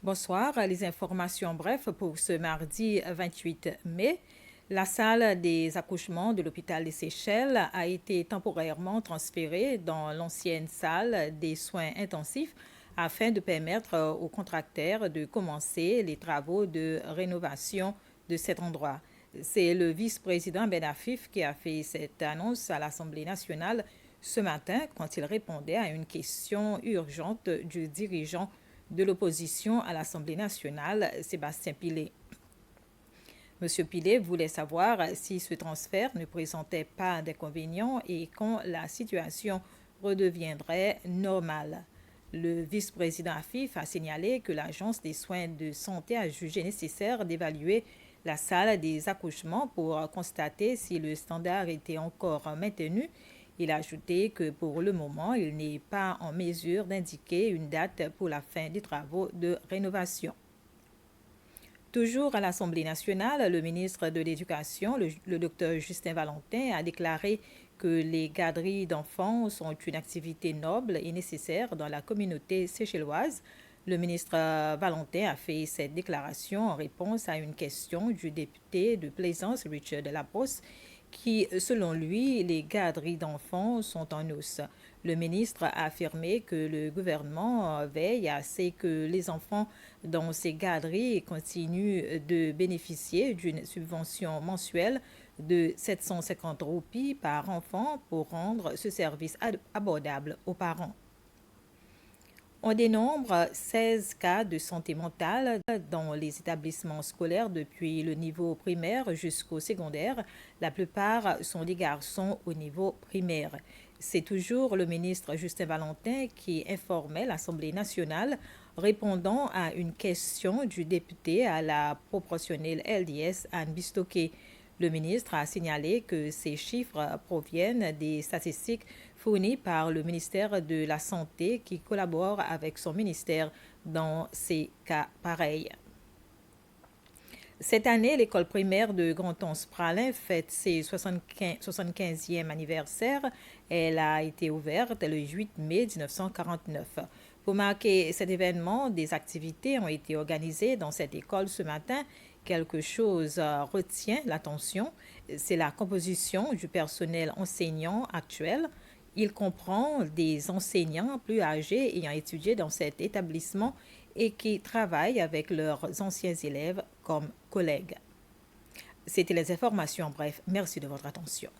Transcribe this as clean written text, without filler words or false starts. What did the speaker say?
Bonsoir, les informations brèves pour ce mardi 28 mai. La salle des accouchements de l'hôpital des Seychelles a été temporairement transférée dans l'ancienne salle des soins intensifs afin de permettre aux contractaires de commencer les travaux de rénovation de cet endroit. C'est le vice-président Ben Affif qui a fait cette annonce à l'Assemblée nationale ce matin quand il répondait à une question urgente du dirigeant de l'opposition à l'Assemblée nationale, Sébastien Pillet. Monsieur Pillet voulait savoir si ce transfert ne présentait pas d'inconvénients et quand la situation redeviendrait normale. Le vice-président Afif a signalé que l'Agence des soins de santé a jugé nécessaire d'évaluer la salle des accouchements pour constater si le standard était encore maintenu. Il a ajouté que pour le moment, il n'est pas en mesure d'indiquer une date pour la fin des travaux de rénovation. Toujours à l'Assemblée nationale, le ministre de l'Éducation, le docteur Justin Valentin, a déclaré que les garderies d'enfants sont une activité noble et nécessaire dans la communauté séchelloise. Le ministre Valentin a fait cette déclaration en réponse à une question du député de Plaisance, Richard Laposse, qui, selon lui, les garderies d'enfants sont en hausse. Le ministre a affirmé que le gouvernement veille à ce que les enfants dans ces garderies continuent de bénéficier d'une subvention mensuelle de 750 roupies par enfant pour rendre ce service abordable aux parents. On dénombre 16 cas de santé mentale dans les établissements scolaires depuis le niveau primaire jusqu'au secondaire. La plupart sont des garçons au niveau primaire. C'est toujours le ministre Justin Valentin qui informait l'Assemblée nationale répondant à une question du député à la proportionnelle LDS Anne Bistoké. Le ministre a signalé que ces chiffres proviennent des statistiques fournies par le ministère de la Santé qui collabore avec son ministère dans ces cas pareils. Cette année, l'école primaire de Grand-Anse-Pralin fête ses 75e anniversaire. Elle a été ouverte le 8 mai 1949. Pour marquer cet événement, des activités ont été organisées dans cette école ce matin. Quelque chose retient l'attention, c'est la composition du personnel enseignant actuel. Il comprend des enseignants plus âgés ayant étudié dans cet établissement et qui travaillent avec leurs anciens élèves comme collègues. C'était les informations. Bref, merci de votre attention.